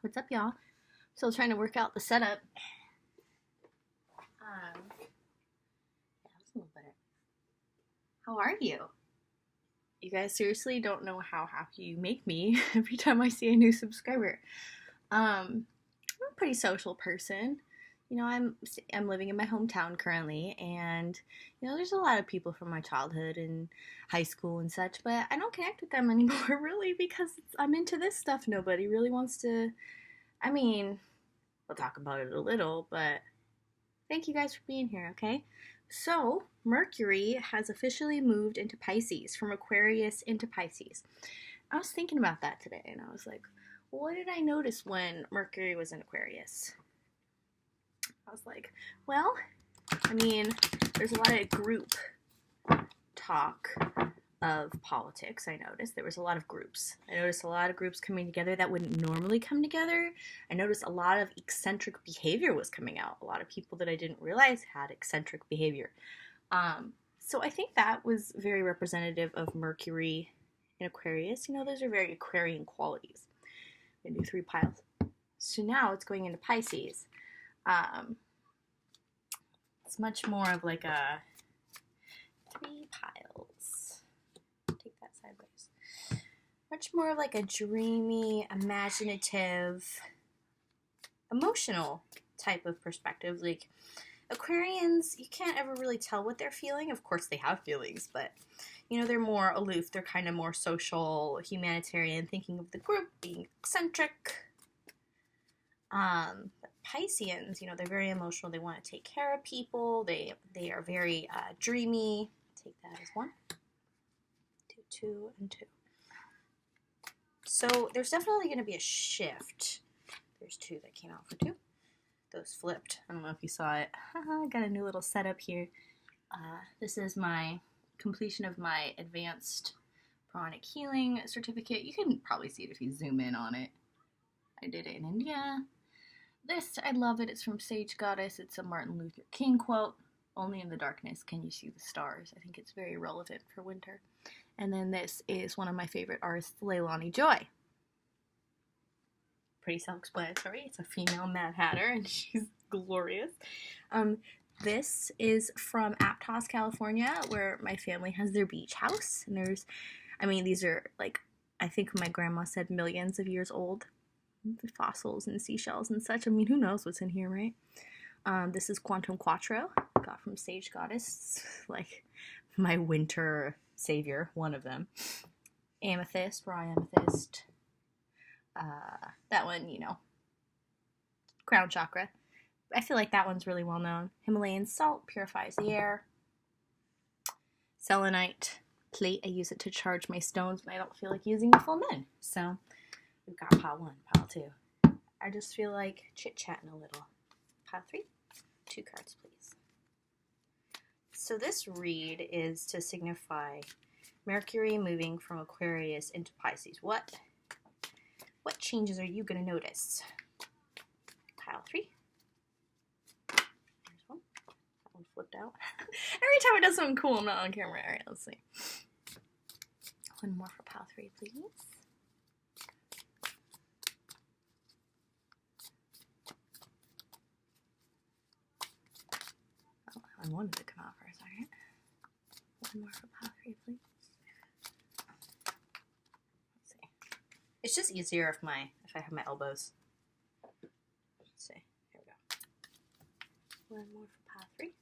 What's up, y'all? Still trying to work out the setup. Yeah, that's a little better. How are you? You guys seriously don't know how happy you make me every time I see a new subscriber. I'm a pretty social person. You know, I'm living in my hometown currently, and there's a lot of people from my childhood and high school and such, but I don't connect with them anymore really because I'm into this stuff. Nobody really wants to. I mean, we'll talk about it a little, but thank you guys for being here, okay? So, Mercury has officially moved into Pisces, from Aquarius into Pisces. I was thinking about that today, and I was like, what did I notice when Mercury was in Aquarius? I was like, well, there's a lot of group talk of politics. I noticed there was a lot of groups. I noticed a lot of groups coming together that wouldn't normally come together. I noticed a lot of eccentric behavior was coming out. A lot of people that I didn't realize had eccentric behavior. So I think that was very representative of Mercury in Aquarius. Those are very Aquarian qualities. I'm gonna do 3 piles. So now it's going into Pisces. It's much more of like a 3 piles. Take that sideways. Much more like a dreamy, imaginative, emotional type of perspective. Like Aquarians, you can't ever really tell what they're feeling. Of course they have feelings, but they're more aloof. They're kind of more social, humanitarian, thinking of the group, being eccentric. But Pisceans, they're very emotional. They want to take care of people. They are very dreamy. Take that as 1, 2, 2, and 2. So there's definitely going to be a shift. There's 2 that came out for 2. Those flipped. I don't know if you saw it. I got a new little setup here. This is my completion of my advanced pranic healing certificate. You can probably see it if you zoom in on it. I did it in India. This, I love it. It's from Sage Goddess. It's a Martin Luther King quote. Only in the darkness can you see the stars. I think it's very relevant for winter. And then this is one of my favorite artists, Leilani Joy. Pretty self-explanatory. It's a female Mad Hatter, and she's glorious. This is from Aptos, California, where my family has their beach house. And these are like, I think my grandma said millions of years old. The fossils and seashells and such. Who knows what's in here, right? This is Quantum Quattro, got from Sage Goddess, like my winter savior, one of them. Amethyst, raw amethyst. That one, crown chakra. I feel like that one's really well known. Himalayan salt purifies the air. Selenite plate, I use it to charge my stones when I don't feel like using the full moon. So we've got pile 1, pile 2. I just feel like chit-chatting a little. Pile 3, 2 cards, please. So this read is to signify Mercury moving from Aquarius into Pisces. What changes are you going to notice? Pile 3. There's 1. That one flipped out. Every time it does something cool, I'm not on camera. All right, let's see. 1 more for pile 3, please. I wanted to come out for a second. 1 more for pile 3, please. Let's see. It's just easier if I have my elbows. Let's see. Here we go. 1 more for pile 3.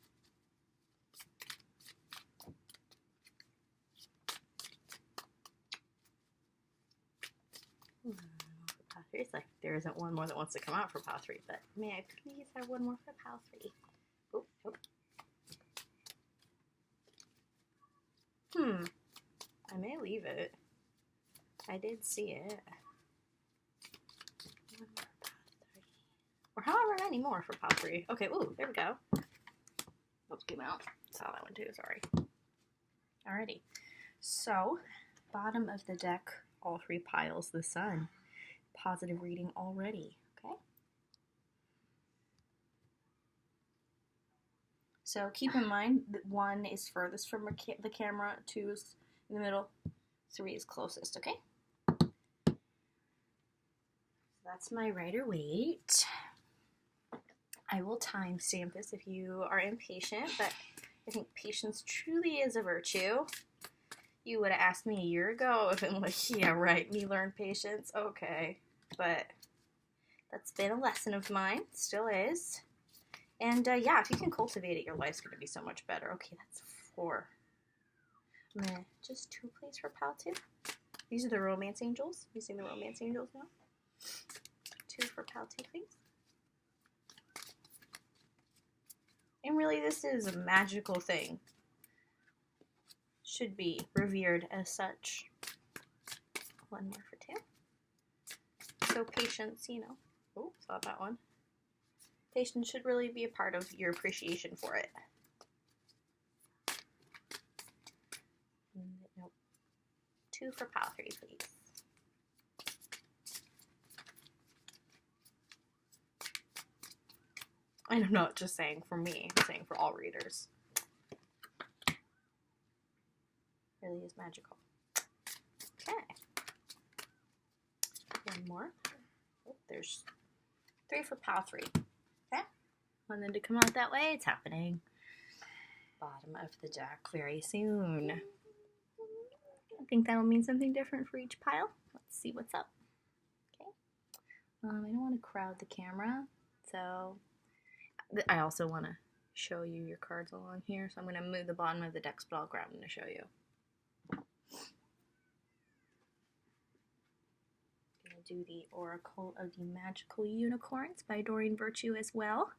1 more for pile 3. It's like there isn't one more that wants to come out for pile 3, but may I please have 1 more for pile 3? Oh. I may leave it. I did see it. 1 more for pile 3. Or however many more for pile 3. Okay, ooh, there we go. Oops, came out. Saw that one too, sorry. Alrighty. So, bottom of the deck, all 3 piles, the sun. Positive reading already, okay? So keep in mind that 1 is furthest from the camera, 2 is in the middle, 3 is closest, okay? So that's my Rider-Waite. I will timestamp this if you are impatient, but I think patience truly is a virtue. You would have asked me a year ago if I'm like, yeah, right, me learn patience. Okay, but that's been a lesson of mine, still is. And yeah, if you can cultivate it, your life's going to be so much better. Okay, that's 4. I'm going to just 2 place for pile 2. These are the Romance Angels. You seen the Romance Angels now? 2 for pile 2, please. And really, this is a magical thing. Should be revered as such. 1 more for 2. So patience, you know. Oh, saw that one. Patience should really be a part of your appreciation for it. Nope. 2 for pile 3, please. And I'm not just saying for me, I'm saying for all readers. Really is magical. Okay. 1 more. Oh, there's 3 for pile 3. Okay. Want them to come out that way? It's happening. Bottom of the deck very soon. I think that'll mean something different for each pile. Let's see what's up. Okay. I don't want to crowd the camera, so I also want to show you your cards along here. So I'm going to move the bottom of the decks, but I'll grab them to show you. Do the Oracle of the Magical Unicorns by Doreen Virtue as well.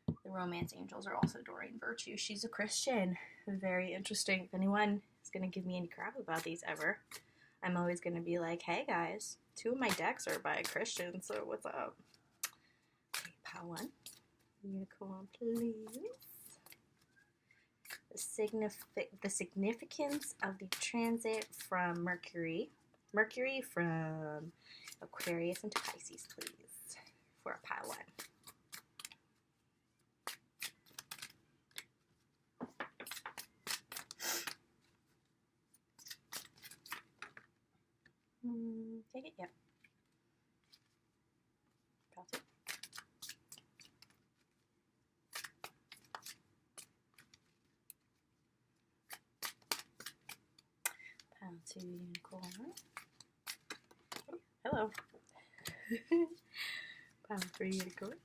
The Romance Angels are also Doreen Virtue. She's a Christian. Very interesting. If anyone is going to give me any crap about these ever, I'm always going to be like, hey guys, 2 of my decks are by a Christian, so what's up? Okay, pile 1. Unicorn, please. The significance of the transit from Mercury. Mercury from Aquarius into Pisces, please, for a pile 1. Take it? Yep. Pile 2. Pile 2 unicorn. Oh, hello. Pile 3 unicorn.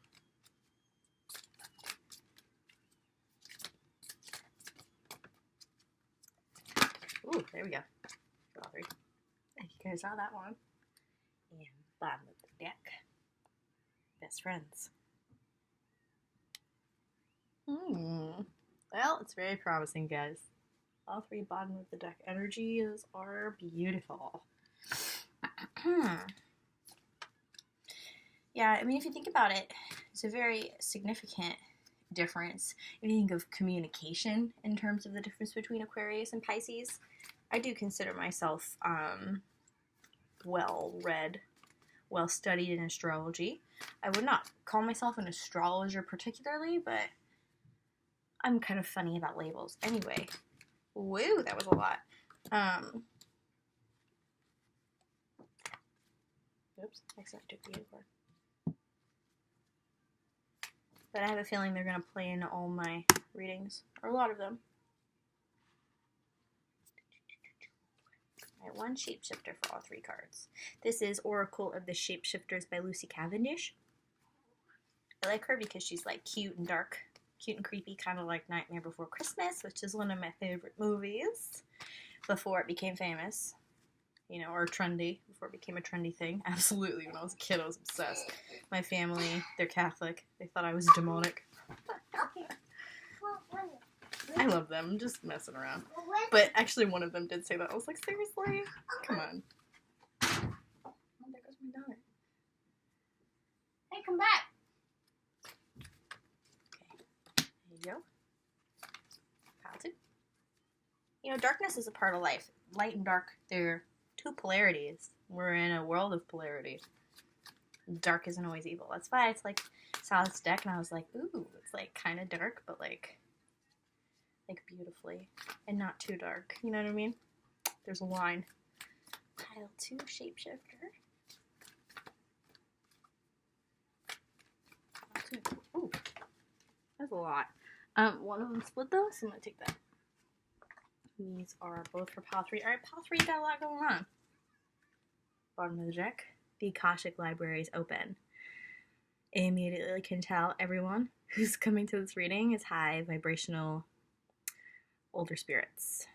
Ooh, there we go. Pile 3. You guys saw that one. And bottom of the deck. Best friends. Well, it's very promising, guys. All 3 bottom of the deck energies are beautiful. Yeah, I mean, if you think about it, it's a very significant difference. If you think of communication in terms of the difference between Aquarius and Pisces, I do consider myself well-read, well-studied in astrology. I would not call myself an astrologer particularly, but I'm kind of funny about labels. Anyway, woo, that was a lot. Oops, I accidentally took the unicorn. But I have a feeling they're going to play into all my readings, or a lot of them. I have 1 shapeshifter for all 3 cards. This is Oracle of the Shapeshifters by Lucy Cavendish. I like her because she's like cute and dark, cute and creepy, kind of like Nightmare Before Christmas, which is one of my favorite movies before it became famous, you know, or trendy, before it became a trendy thing. Absolutely, when I was a kid, I was obsessed. My family, they're Catholic. They thought I was demonic. I love them. I'm just messing around. But actually, one of them did say that. I was like, seriously? Come on. Oh, there goes my daughter. Hey, come back. Okay. There you go. Pile 2. You know, darkness is a part of life. Light and dark, they're 2 polarities. We're in a world of polarity. Dark isn't always evil. That's why it's like, saw this deck and I was like, ooh, it's like kind of dark, but like beautifully, and not too dark. You know what I mean? There's a line. Pile 2 shapeshifter. That's a lot. One of them split though, so I'm gonna take that. These are both for pile 3. Alright, pile 3 got a lot going on. Bottom of the deck. The Akashic Library is open. I immediately can tell everyone who's coming to this reading is high vibrational older spirits.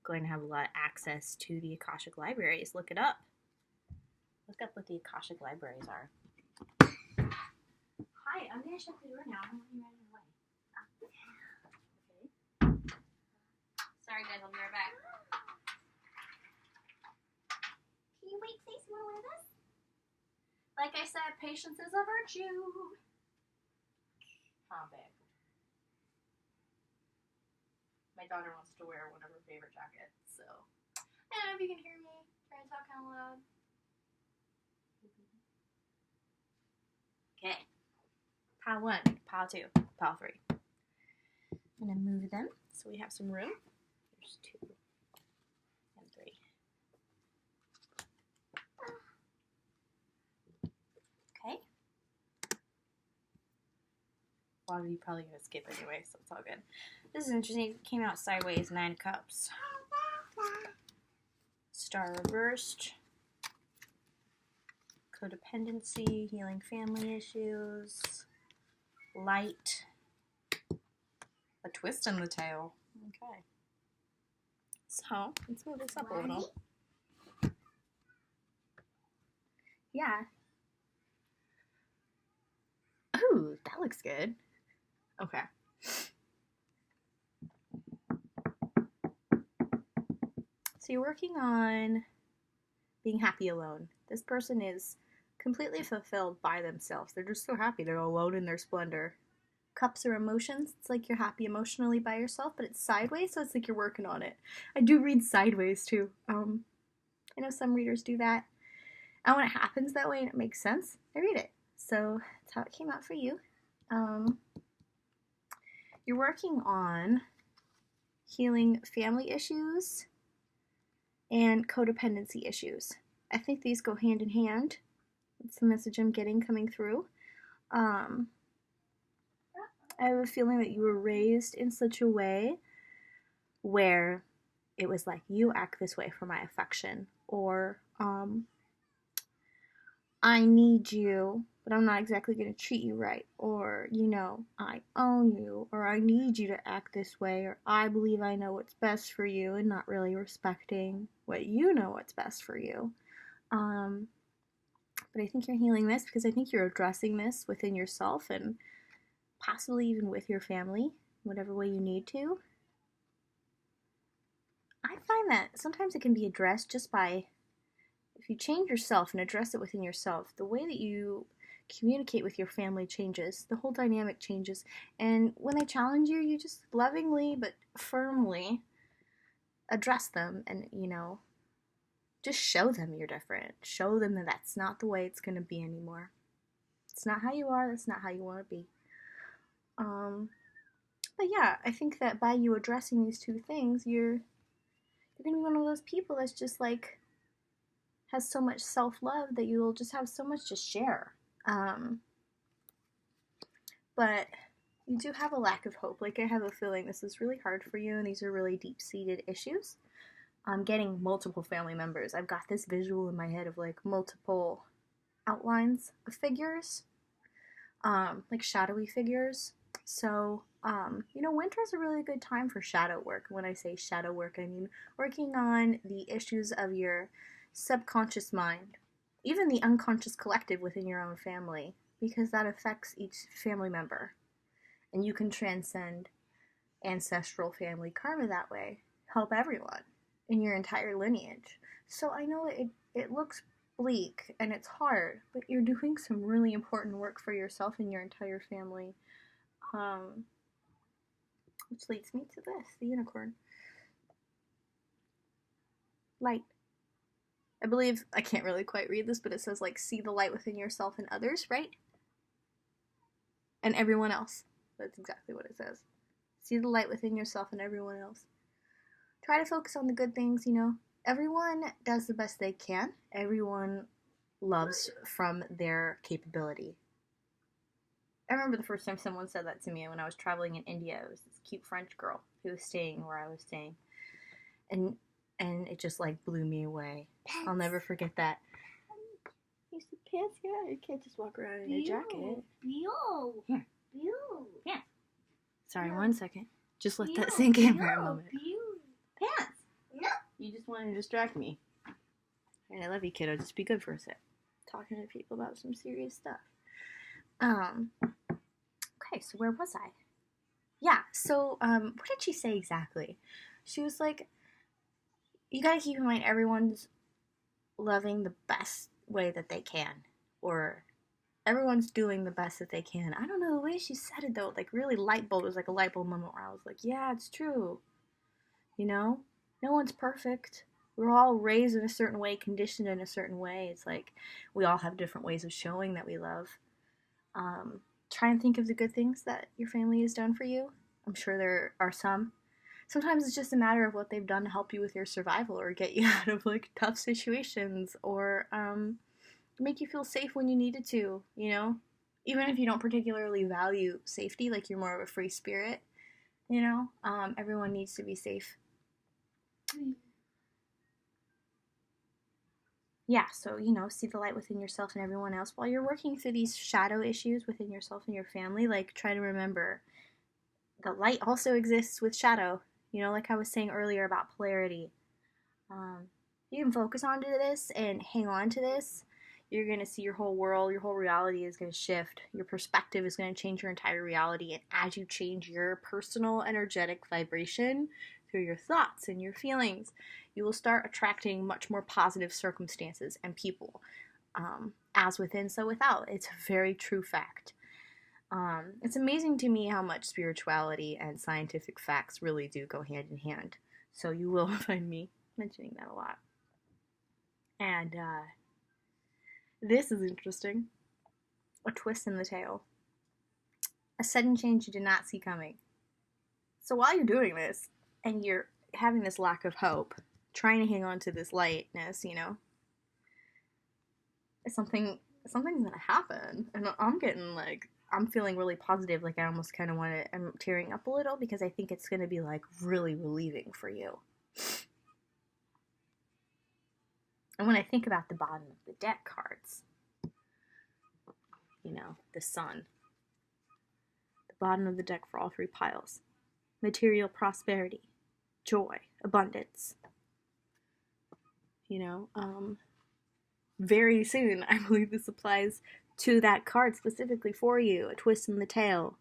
Going to have a lot of access to the Akashic Libraries. Look it up. Look up what the Akashic Libraries are. Hi, I'm going to shut the door now. I'm running right away. Okay. Sorry guys, I'll be right back. Can you wait, Stacey? You want to wear this? Like I said, patience is a virtue. Oh, babe. My daughter wants to wear one of her favorite jackets, so I don't know if you can hear me. Try to talk kind of loud. Okay. Pile 1, pile 2, pile 3. I'm gonna move them so we have some room. There's 2 and 3. Okay. A lot of you probably gonna skip anyway, so it's all good. This is interesting. It came out sideways, 9 of Cups. Star reversed. Codependency, healing family issues. Light. A twist in the tail. Okay. So, let's move this up a little. Yeah. Ooh, that looks good. Okay. So you're working on being happy alone. This person is completely fulfilled by themselves. They're just so happy. They're alone in their splendor. Cups are emotions. It's like you're happy emotionally by yourself, but it's sideways, so it's like you're working on it. I do read sideways too. I know some readers do that. And when it happens that way and it makes sense, I read it. So that's how it came out for you. You're working on healing family issues and codependency issues. I think these go hand in hand. That's the message I'm getting coming through. I have a feeling that you were raised in such a way where it was like, you act this way for my affection, or I need you, but I'm not exactly going to treat you right, or, you know, I own you, or I need you to act this way, or I believe I know what's best for you, and not really respecting what you know what's best for you. But I think you're healing this because I think you're addressing this within yourself and possibly even with your family, whatever way you need to. I find that sometimes it can be addressed just by, if you change yourself and address it within yourself, the way that you communicate with your family changes, the whole dynamic changes, and when they challenge you, you just lovingly but firmly address them and, you know, just show them you're different. Show them that that's not the way it's going to be anymore. It's not how you are, that's not how you want to be. But yeah, I think that by you addressing these two things, you're going to be one of those people that's just like, has so much self-love that you will just have so much to share. But you do have a lack of hope. Like, I have a feeling this is really hard for you, and these are really deep-seated issues. I'm getting multiple family members. I've got this visual in my head of like multiple outlines of figures, like shadowy figures. So, you know, winter is a really good time for shadow work. When I say shadow work, I mean working on the issues of your subconscious mind, even the unconscious collective within your own family, because that affects each family member. And you can transcend ancestral family karma that way. Help everyone in your entire lineage. So I know it looks bleak and it's hard, but you're doing some really important work for yourself and your entire family. Which leads me to this, the unicorn. Light. I believe, I can't really quite read this, but it says like, see the light within yourself and others, right? And everyone else. That's exactly what it says. See the light within yourself and everyone else. Try to focus on the good things, you know. Everyone does the best they can. Everyone loves from their capability. I remember the first time someone said that to me when I was traveling in India. It was this cute French girl who was staying where I was staying. And it just like blew me away. Pants. I'll never forget that. You said pants? Yeah, you can't just walk around in a jacket. Here. Yeah. Sorry, 1 second. Just let that sink in for a moment. Pants! No. You just want to distract me. And I love you, kiddo. Just be good for a sec. Talking to people about some serious stuff. Okay, so where was I? Yeah, so, what did she say exactly? She was like, you gotta keep in mind everyone's loving the best way that they can. Or everyone's doing the best that they can. I don't know, the way she said it, though, like, really light bulb. It was like a light bulb moment where I was like, yeah, it's true. You know? No one's perfect. We're all raised in a certain way, conditioned in a certain way. It's like we all have different ways of showing that we love. Try and think of the good things that your family has done for you. I'm sure there are some. Sometimes it's just a matter of what they've done to help you with your survival or get you out of like tough situations or make you feel safe when you needed to, you know? Even if you don't particularly value safety, like you're more of a free spirit, you know? Everyone needs to be safe. Yeah, so, you know, see the light within yourself and everyone else while you're working through these shadow issues within yourself and your family. Like, try to remember the light also exists with shadow. You know, like I was saying earlier about polarity. You can focus onto this and hang on to this. You're going to see your whole world, your whole reality is going to shift. Your perspective is going to change your entire reality. And as you change your personal energetic vibration through your thoughts and your feelings, you will start attracting much more positive circumstances and people. As within, so without. It's a very true fact. It's amazing to me how much spirituality and scientific facts really do go hand in hand. So you will find me mentioning that a lot. And this is interesting. A twist in the tale. A sudden change you did not see coming. So while you're doing this, and you're having this lack of hope, trying to hang on to this lightness, you know, something's gonna happen. And I'm feeling really positive, like I almost kind of want to, I'm tearing up a little because I think it's gonna be like really relieving for you. And when I think about the bottom of the deck cards, you know, the sun, the bottom of the deck for all three piles, material prosperity, joy, abundance, you know, very soon, I believe this applies to that card specifically for you, a twist in the tail.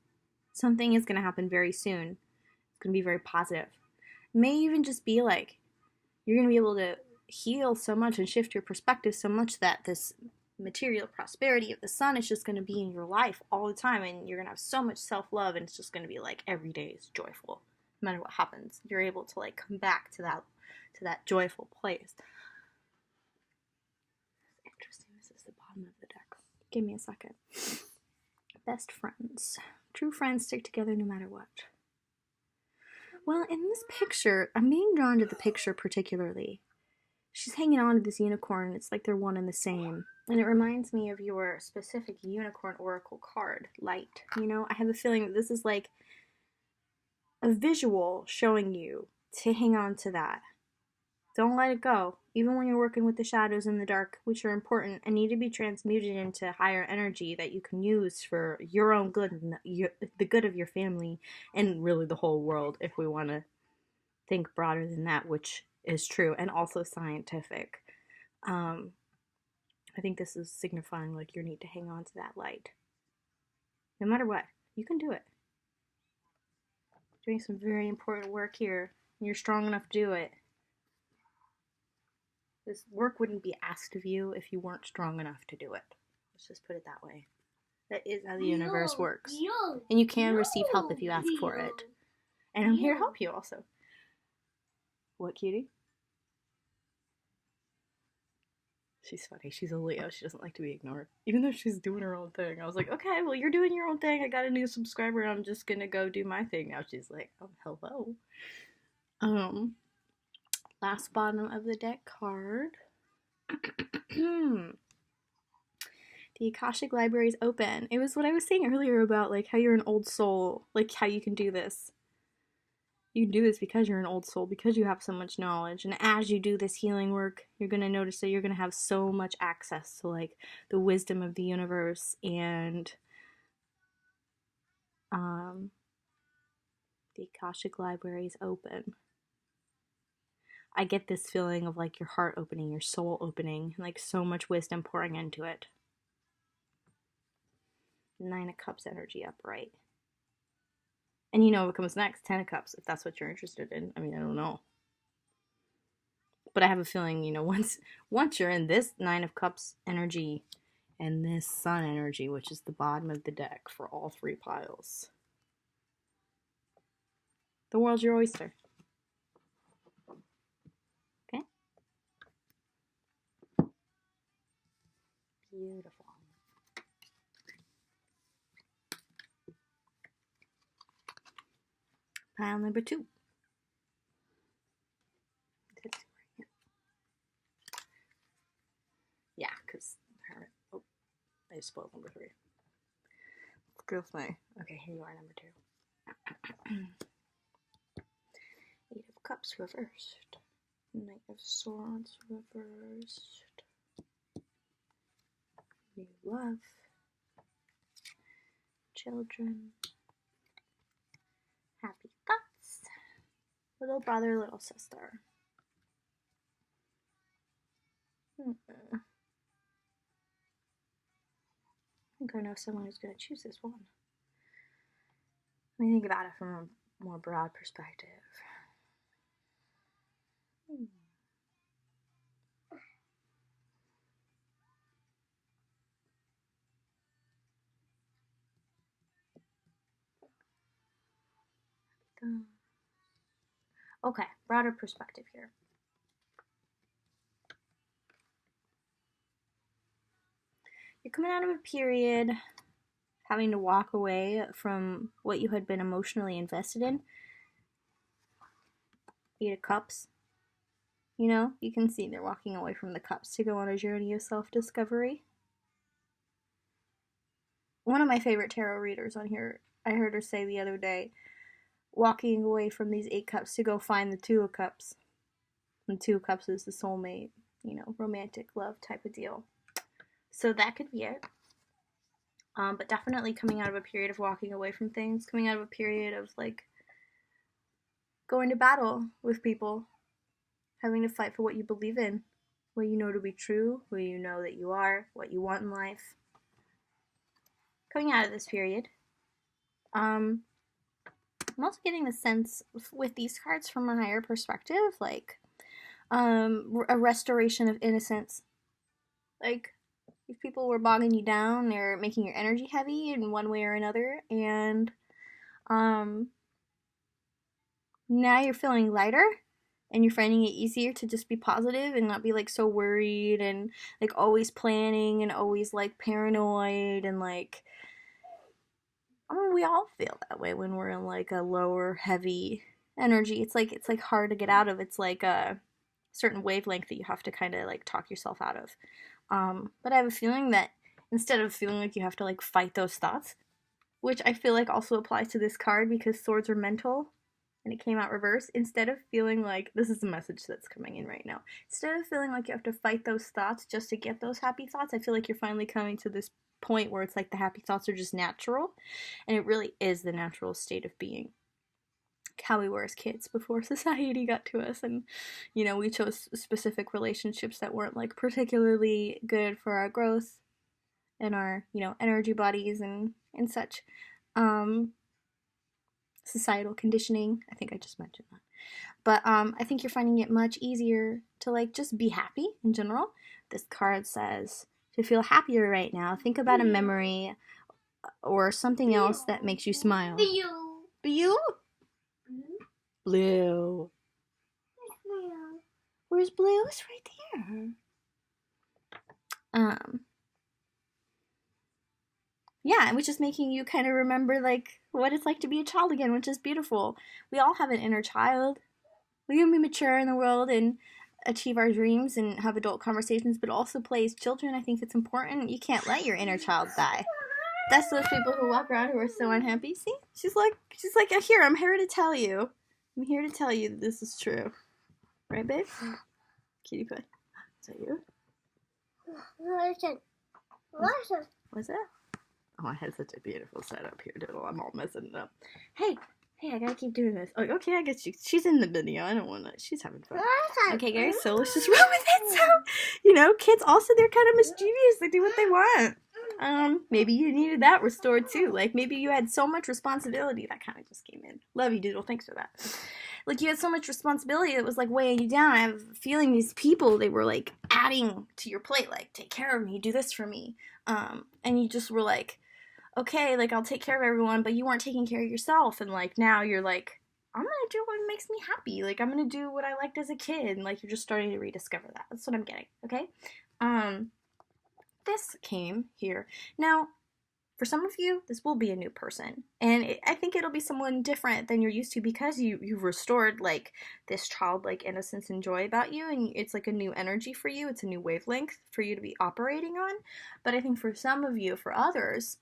Something is going to happen very soon. It's going to be very positive. It may even just be like, you're going to be able to heal so much and shift your perspective so much that this material prosperity of the sun is just going to be in your life all the time, and you're going to have so much self-love, and it's just going to be like every day is joyful. No matter what happens, you're able to like come back to that joyful place. Interesting. This is the bottom of the deck. Give me a second. Best friends. True friends stick together no matter what. Well, in this picture, I'm being drawn to the picture particularly. She's hanging on to this unicorn. It's like they're one and the same. And it reminds me of your specific unicorn oracle card, Light. You know, I have a feeling that this is like a visual showing you to hang on to that. Don't let it go. Even when you're working with the shadows in the dark, which are important and need to be transmuted into higher energy that you can use for your own good and the good of your family and really the whole world, if we want to think broader than that, which is true and also scientific. I think this is signifying like your need to hang on to that light. No matter what, you can do it. Doing some very important work here. You're strong enough to do it. This work wouldn't be asked of you if you weren't strong enough to do it. Let's just put it that way. That is how the universe works. And you can receive help if you ask for it. And I'm here to help you also. What, cutie? She's funny. She's a Leo. She doesn't like to be ignored. Even though she's doing her own thing. I was like, okay, well, you're doing your own thing. I got a new subscriber. I'm just gonna go do my thing. Now she's like, oh, hello. Last bottom of the deck card. The Akashic Library is open. It was what I was saying earlier about like how you're an old soul, like how you can do this. You can do this because you're an old soul, because you have so much knowledge. And as you do this healing work, you're going to notice that you're going to have so much access to like the wisdom of the universe, and the Akashic Library is open. I get this feeling of like your heart opening, your soul opening, and like so much wisdom pouring into it. 9 of Cups energy upright. And you know what comes next, 10 of Cups, if that's what you're interested in. I mean, I don't know. But I have a feeling, you know, once you're in this 9 of Cups energy and this Sun energy, which is the bottom of the deck for all 3 piles, the world's your oyster. Okay? Beautiful. Pile number 2. Yeah, because I spoiled number 3. Let's go with my. Okay, here you are, number 2. 8 of Cups reversed. Knight of Swords reversed. New love. Children. Happy thoughts. Little brother, little sister. I think I know someone who's going to choose this one. Let me think about it from a more broad perspective. Okay, broader perspective here. You're coming out of a period having to walk away from what you had been emotionally invested in. 8 of Cups. You know, you can see they're walking away from the cups to go on a journey of self-discovery. One of my favorite tarot readers on here, I heard her say the other day, walking away from these 8 cups to go find the 2 of Cups. And 2 of Cups is the soulmate, you know, romantic love type of deal. So that could be it. But definitely coming out of a period of walking away from things, coming out of a period of like going to battle with people, having to fight for what you believe in, what you know to be true, who you know that you are, what you want in life. Coming out of this period. I'm also getting the sense with these cards from a higher perspective, like a restoration of innocence. Like, if people were bogging you down, they're making your energy heavy in one way or another, and now you're feeling lighter, and you're finding it easier to just be positive and not be like so worried and like always planning and always like paranoid and like, I mean, we all feel that way when we're in like a lower heavy energy. It's like hard to get out of. It's like a certain wavelength that you have to kind of like talk yourself out of. But I have a feeling that instead of feeling like you have to like fight those thoughts, which I feel like also applies to this card because swords are mental and it came out reverse, instead of feeling like, this is the message that's coming in right now, instead of feeling like you have to fight those thoughts just to get those happy thoughts, I feel like you're finally coming to this point where it's like the happy thoughts are just natural, and it really is the natural state of being. How we were as kids before society got to us, and you know, we chose specific relationships that weren't like particularly good for our growth and our, you know, energy bodies and such. Societal conditioning, I think I just mentioned that. But I think you're finding it much easier to like just be happy in general. This card says to feel happier right now, think about a memory or something else that makes you smile. Blue? Blue. Where's Blue? It's right there. Yeah, which is making you kind of remember like what it's like to be a child again, which is beautiful. We all have an inner child. We can be mature in the world and achieve our dreams and have adult conversations, but also play as children. I think it's important. You can't let your inner child die. That's those people who walk around who are so unhappy. See? She's like, here, I'm here to tell you. I'm here to tell you that this is true. Right, babe? Kitty pie. Is that you? What's that? Oh, I had such a beautiful setup here, Diddle. I'm all messing it up. Hey, I gotta keep doing this. Oh, okay, I guess she's in the video. I don't want to. She's having fun. Okay, guys, so let's just run with it. So, kids also, they're kind of mischievous. They do what they want. Maybe you needed that restored too. Like, maybe you had so much responsibility. That kind of just came in. Love you, Doodle. Thanks for that. Like, you had so much responsibility that was, like, weighing you down. I have a feeling these people, they were, like, adding to your plate. Like, take care of me. Do this for me. And you just were like, okay, like, I'll take care of everyone, but you weren't taking care of yourself. And, like, now you're like, I'm gonna do what makes me happy. Like, I'm gonna do what I liked as a kid. And, like, you're just starting to rediscover that. That's what I'm getting, okay? This came here. Now, for some of you, this will be a new person. And I think it'll be someone different than you're used to because you've restored, like, this childlike innocence and joy about you. And it's, like, a new energy for you. It's a new wavelength for you to be operating on. But I think for some of you, for others,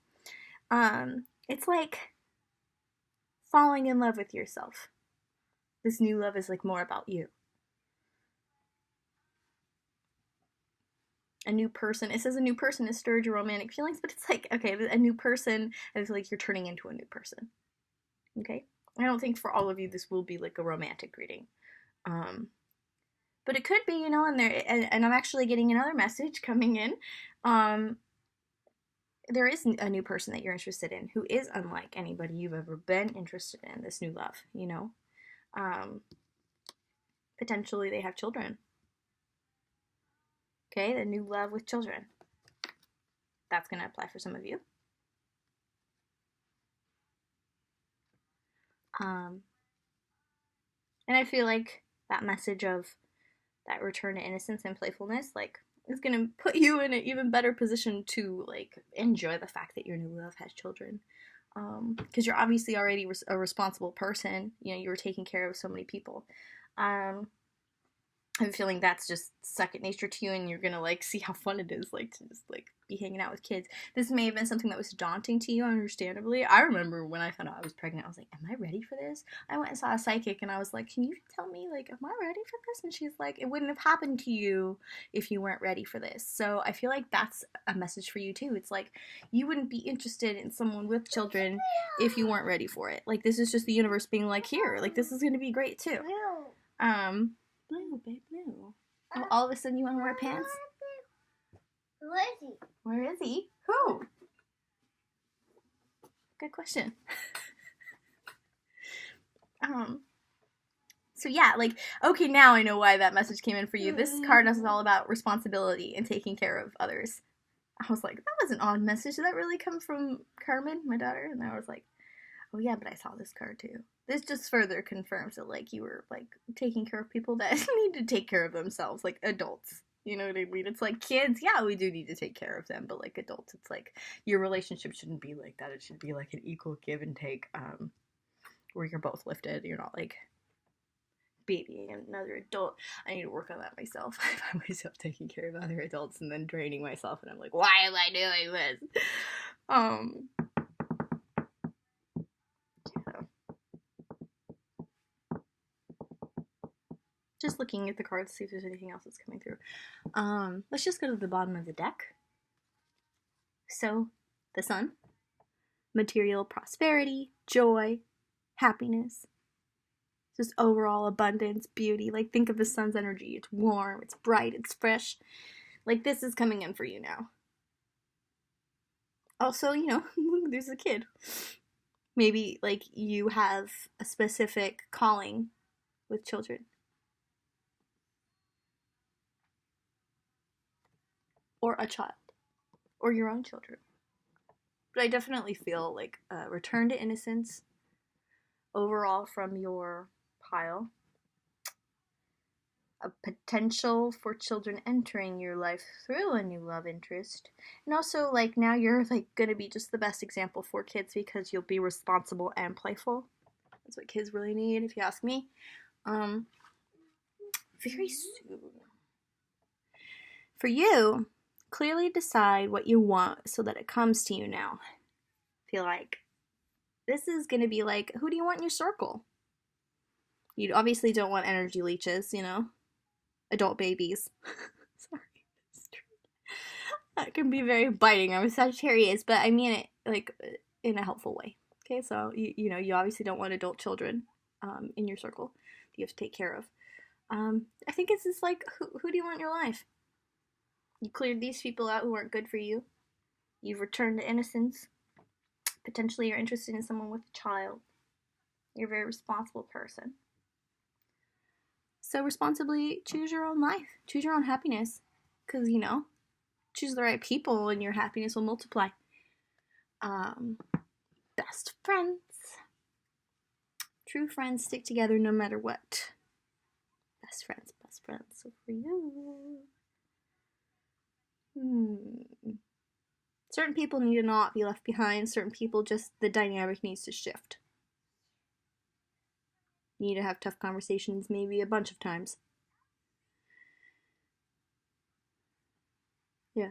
it's like falling in love with yourself. This new love is, like, more about you. A new person. It says a new person has stirred your romantic feelings, but it's like, okay, a new person, and it's like you're turning into a new person. Okay? I don't think for all of you this will be like a romantic reading. But it could be, and I'm actually getting another message coming in. There is a new person that you're interested in who is unlike anybody you've ever been interested in, this new love, Potentially they have children. Okay, the new love with children. That's going to apply for some of you. And I feel like that message of that return to innocence and playfulness, like, is going to put you in an even better position to, like, enjoy the fact that your new love has children. Because you're obviously already a responsible person. You were taking care of so many people. I'm feeling that's just second nature to you, and you're gonna, like, see how fun it is, like, to just, like, be hanging out with kids. This may have been something that was daunting to you, understandably. I remember when I found out I was pregnant, I was like, am I ready for this? I went and saw a psychic, and I was like, can you tell me, like, am I ready for this? And she's like, it wouldn't have happened to you if you weren't ready for this. So I feel like that's a message for you, too. It's like, you wouldn't be interested in someone with children if you weren't ready for it. Like, this is just the universe being like, here, like, this is gonna be great, too. Blue, babe, blue. Oh, all of a sudden you want to wear pants? Where is he? Where is he? Who? Good question. So yeah, like, okay, now I know why that message came in for you. This card is all about responsibility and taking care of others. I was like, that was an odd message. Did that really come from Carmen, my daughter? And I was like, oh yeah, but I saw this card too. This just further confirms that, like, you were, like, taking care of people that need to take care of themselves, like adults. You know what I mean? It's like kids, yeah, we do need to take care of them, but, like, adults, it's like your relationship shouldn't be like that. It should be like an equal give and take, where you're both lifted. You're not, like, babying another adult. I need to work on that myself. I find myself taking care of other adults and then draining myself, and I'm like, why am I doing this? Just looking at the cards to see if there's anything else that's coming through. Let's just go to the bottom of the deck. So, the sun. Material prosperity, joy, happiness. Just overall abundance, beauty. Like, think of the sun's energy. It's warm, it's bright, it's fresh. Like, this is coming in for you now. Also, there's a kid. Maybe, like, you have a specific calling with children. Or a child. Or your own children. But I definitely feel like a return to innocence overall from your pile. A potential for children entering your life through a new love interest. And also, like, now you're, like, gonna be just the best example for kids because you'll be responsible and playful. That's what kids really need, if you ask me. very soon. For you, clearly decide what you want so that it comes to you now. Feel like this is going to be like, who do you want in your circle? You obviously don't want energy leeches, you know? Adult babies. Sorry. That can be very biting. I'm a Sagittarius, but I mean it like in a helpful way. Okay, so you know, you obviously don't want adult children in your circle that you have to take care of. I think it's just like, who do you want in your life? You cleared these people out who aren't good for you. You've returned to innocence. Potentially you're interested in someone with a child. You're a very responsible person. So responsibly choose your own life. Choose your own happiness. Because, you know, choose the right people and your happiness will multiply. Best friends. True friends stick together no matter what. Best friends, best friends. So for you. Certain people need to not be left behind. Certain people just, the dynamic needs to shift. You need to have tough conversations maybe a bunch of times. Yeah.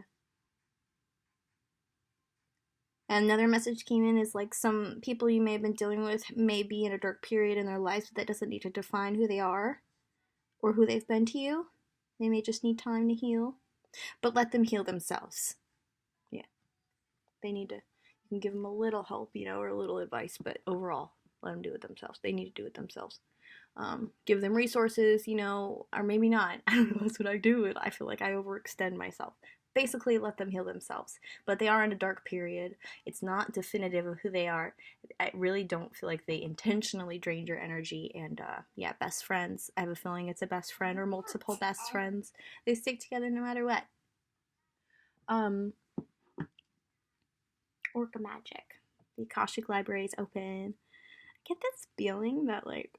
And another message came in is like some people you may have been dealing with may be in a dark period in their lives, but that doesn't need to define who they are or who they've been to you. They may just need time to heal. But let them heal themselves. Yeah. They need to, you can give them a little help, you know, or a little advice, but overall, let them do it themselves. They need to do it themselves. Give them resources, you know, or maybe not. I don't know, that's what I do, and I feel like I overextend myself. Basically, let them heal themselves. But they are in a dark period. It's not definitive of who they are. I really don't feel like they intentionally drained your energy. And yeah, best friends. I have a feeling it's a best friend or multiple best friends. They stick together no matter what. Orca magic. The Akashic Library is open. I get this feeling that like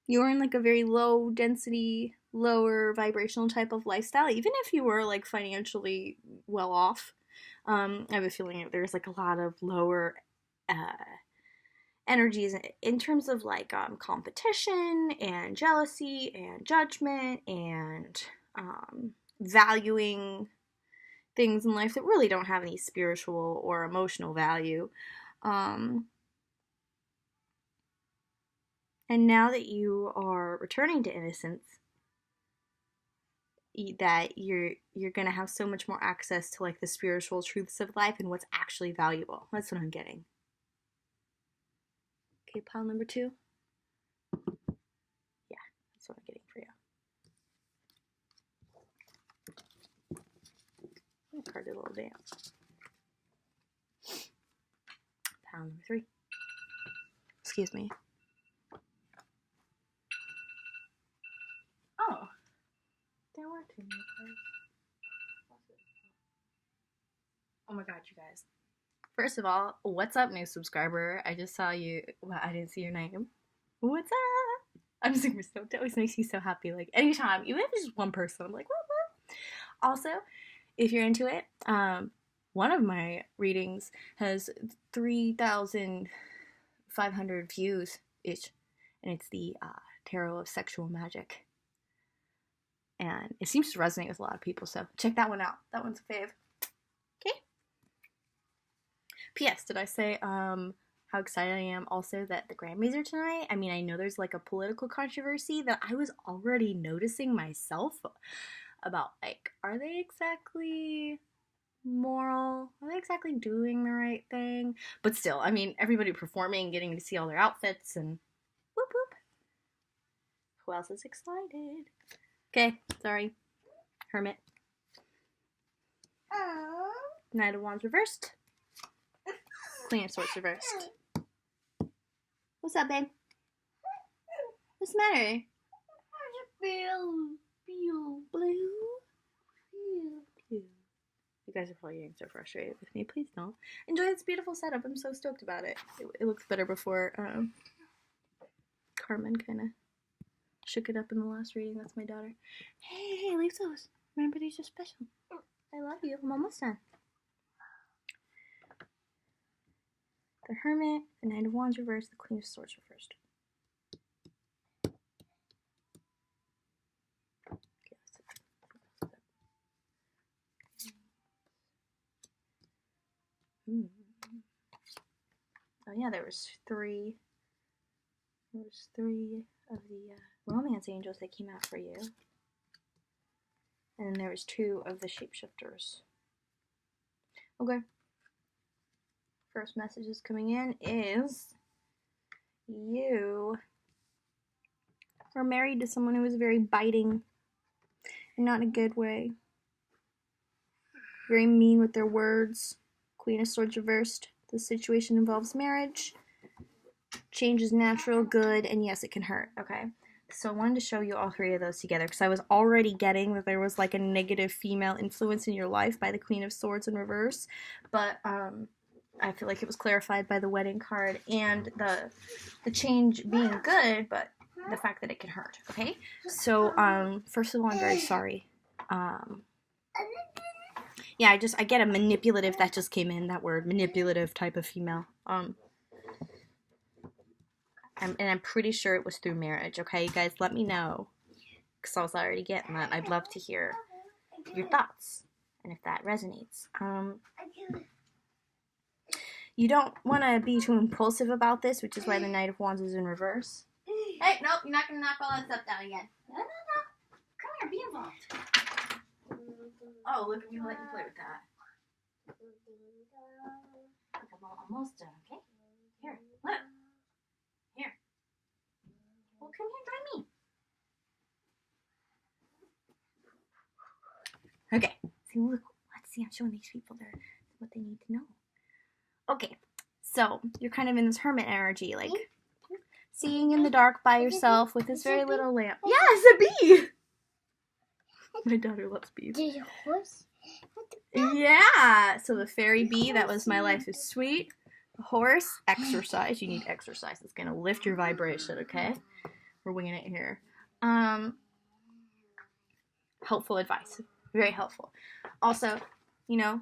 you're in like a very low density, lower vibrational type of lifestyle, even if you were like financially well off. I have a feeling that there's like a lot of lower energies in terms of like competition and jealousy and judgment and valuing things in life that really don't have any spiritual or emotional value. And now that you are returning to innocence, that you're gonna have so much more access to like the spiritual truths of life and what's actually valuable. That's what I'm getting. Okay, pile number 2. Yeah, that's what I'm getting for you. I'm gonna card a little dance. Pile number 3. Excuse me. Oh, there were 2 more cards. Oh my god, you guys. First of all, what's up, new subscriber? I just saw you. Well, I didn't see your name. What's up? I'm super stoked. It always makes me so happy. Like, anytime, even if it's just one person, I'm like, what? Also, if you're into it, one of my readings has 3,500 views ish, and it's the Tarot of Sexual Magic. And it seems to resonate with a lot of people, so check that one out. That one's a fave. Okay. P.S. Did I say how excited I am also that the Grammys are tonight? I mean, I know there's like a political controversy that I was already noticing myself about, like, are they exactly moral? Are they exactly doing the right thing? But still, I mean, everybody performing, getting to see all their outfits, and whoop whoop. Who else is excited? Okay, sorry. Hermit. Knight of Wands reversed. Queen of Swords reversed. What's up, babe? What's the matter? Feel blue. You guys are probably getting so frustrated with me. Please don't. Enjoy this beautiful setup. I'm so stoked about it. It looks better before Carmen kind of shook it up in the last reading. That's my daughter. Hey, leave those. Remember, these are special. I love you. I'm almost done. The Hermit, the Knight of Wands reversed, the Queen of Swords reversed. Oh yeah, there was three of the romance angels that came out for you. And then there was 2 of the shapeshifters. Okay. First message is coming in is you were married to someone who was very biting and not in a good way. Very mean with their words. Queen of Swords reversed. The situation involves marriage. Change is natural, good, and yes, it can hurt. Okay. So I wanted to show you all 3 of those together because I was already getting that there was like a negative female influence in your life by the Queen of Swords in reverse. But I feel like it was clarified by the wedding card and the change being good, but the fact that it can hurt. Okay. So first of all, I'm very sorry. Yeah, I get a manipulative that just came in, that word, manipulative type of female. And I'm pretty sure it was through marriage, okay? You guys, let me know, because I was already getting that. I'd love to hear your thoughts, and if that resonates. You don't want to be too impulsive about this, which is why the Knight of Wands is in reverse. Hey, nope, you're not going to knock all that stuff down again. No. Come here, be involved. Oh, look, I'm going to let you play with that. Look, I'm almost done, okay? Here, look. Here. Well, come here, join me. Okay. See, look. Let's see. I'm showing these people what they need to know. Okay. So, you're kind of in this hermit energy, like seeing in the dark by yourself with this very little lamp. Yeah, it's a bee! My daughter loves bees. Did your horse? Yeah! So the fairy bee, that was My Life is Sweet. Horse, exercise. You need exercise. It's going to lift your vibration, okay? We're winging it here. Helpful advice. Very helpful. Also, you know,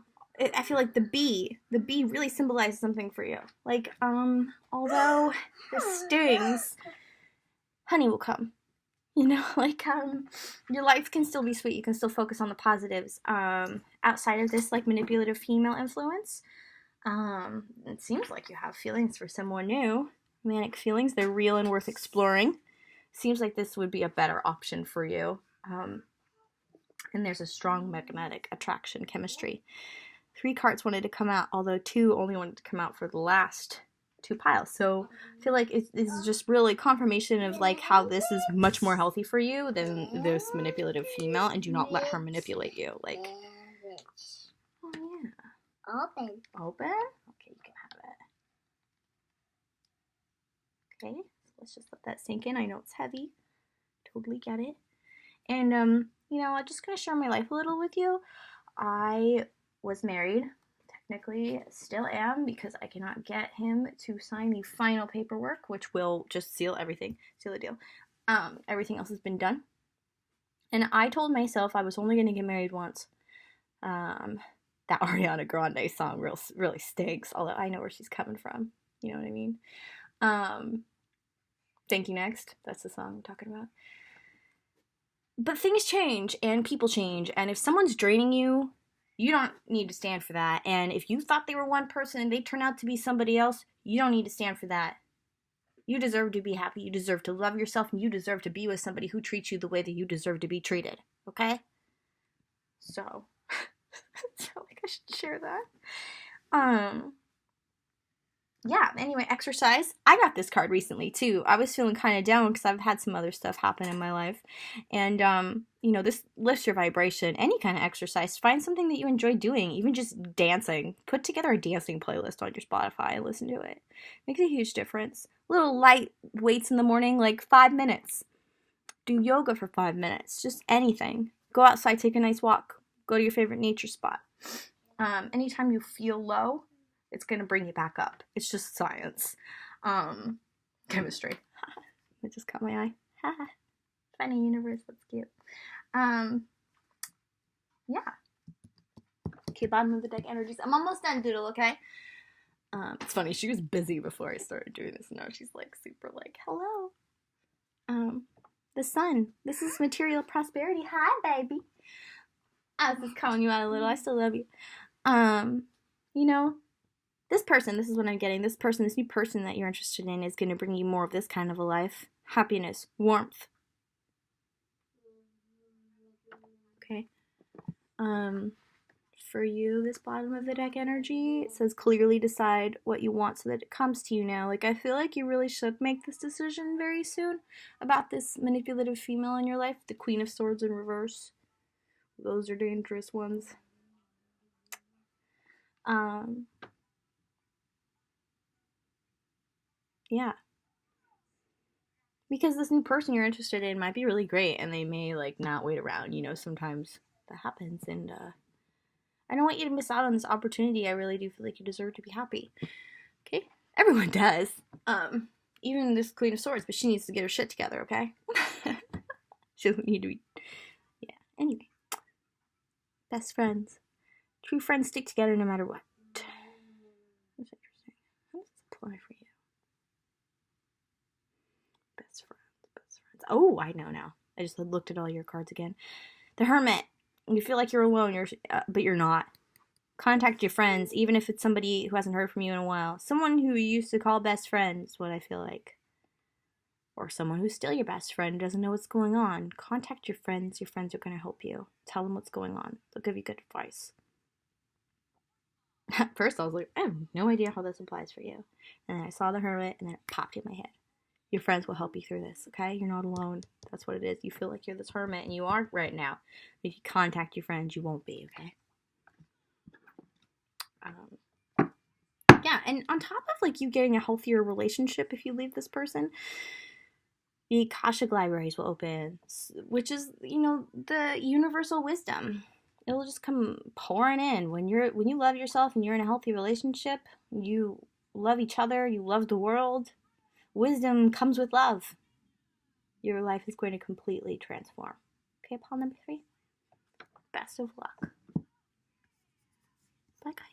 I feel like the bee really symbolizes something for you. Like, although this stings, honey will come. You know, like, your life can still be sweet. You can still focus on the positives. Outside of this, like, manipulative female influence, it seems like you have feelings for someone new. Manic feelings, they're real and worth exploring. Seems like this would be a better option for you. And there's a strong magnetic attraction chemistry. 3 cards wanted to come out, although 2 only wanted to come out for the last 2 piles. So I feel like it's just really confirmation of like how this is much more healthy for you than this manipulative female, and do not let her manipulate you. Like, oh yeah. Open. Open? Okay, you can have it. Okay, so let's just let that sink in. I know it's heavy. Totally get it. And, you know, I'm just going to share my life a little with you. I was married. Technically, still am, because I cannot get him to sign the final paperwork, which will just seal everything. Seal the deal. Everything else has been done. And I told myself I was only going to get married once. That Ariana Grande song really stinks, although I know where she's coming from. You know what I mean? Thank You Next. That's the song I'm talking about. But things change, and people change, and if someone's draining you, you don't need to stand for that. And if you thought they were one person and they turn out to be somebody else, you don't need to stand for that. You deserve to be happy. You deserve to love yourself, and you deserve to be with somebody who treats you the way that you deserve to be treated. Okay? So, I feel like I should share that. Yeah, anyway, exercise. I got this card recently, too. I was feeling kind of down because I've had some other stuff happen in my life. And, you know, this lifts your vibration. Any kind of exercise. Find something that you enjoy doing, even just dancing. Put together a dancing playlist on your Spotify and listen to it. Makes a huge difference. Little light weights in the morning, like 5 minutes. Do yoga for 5 minutes. Just anything. Go outside, take a nice walk. Go to your favorite nature spot. Anytime you feel low, it's going to bring you back up. It's just science. Chemistry. It just caught my eye. Funny universe. That's cute. Yeah. Okay, bottom of the deck energies. I'm almost done, Doodle, okay? It's funny. She was busy before I started doing this. Now she's like super like, hello. The sun. This is material prosperity. Hi, baby. I was just calling you out a little. I still love you. You know, This person, this is what I'm getting, this person, this new person that you're interested in is going to bring you more of this kind of a life. Happiness, warmth. Okay. For you, this bottom of the deck energy, it says clearly decide what you want so that it comes to you now. Like, I feel like you really should make this decision very soon about this manipulative female in your life, the Queen of Swords in reverse. Those are dangerous ones. Yeah. Because this new person you're interested in might be really great and they may, like, not wait around. You know, sometimes that happens, and I don't want you to miss out on this opportunity. I really do feel like you deserve to be happy. Okay? Everyone does. Even this Queen of Swords, but she needs to get her shit together, okay? She doesn't need to be... Yeah, anyway. Best friends. True friends stick together no matter what. That's interesting. How does this apply for you? Best friends. Oh, I know now. I just looked at all your cards again. The Hermit. You feel like you're alone, but you're not. Contact your friends, even if it's somebody who hasn't heard from you in a while. Someone who you used to call best friend is what I feel like. Or someone who's still your best friend, doesn't know what's going on. Contact your friends. Your friends are going to help you. Tell them what's going on. They'll give you good advice. At first, I was like, I have no idea how this applies for you. And then I saw the Hermit, and then it popped in my head. Your friends will help you through this, okay? You're not alone. That's what it is. You feel like you're this hermit, and you are right now. If you contact your friends, you won't be, okay? Yeah, and on top of, like, you getting a healthier relationship if you leave this person, the Akashic libraries will open, which is, you know, the universal wisdom. It'll just come pouring in. When you love yourself and you're in a healthy relationship, you love each other, you love the world, wisdom comes with love. Your life is going to completely transform. Okay, pile number 3. Best of luck. Bye, guys.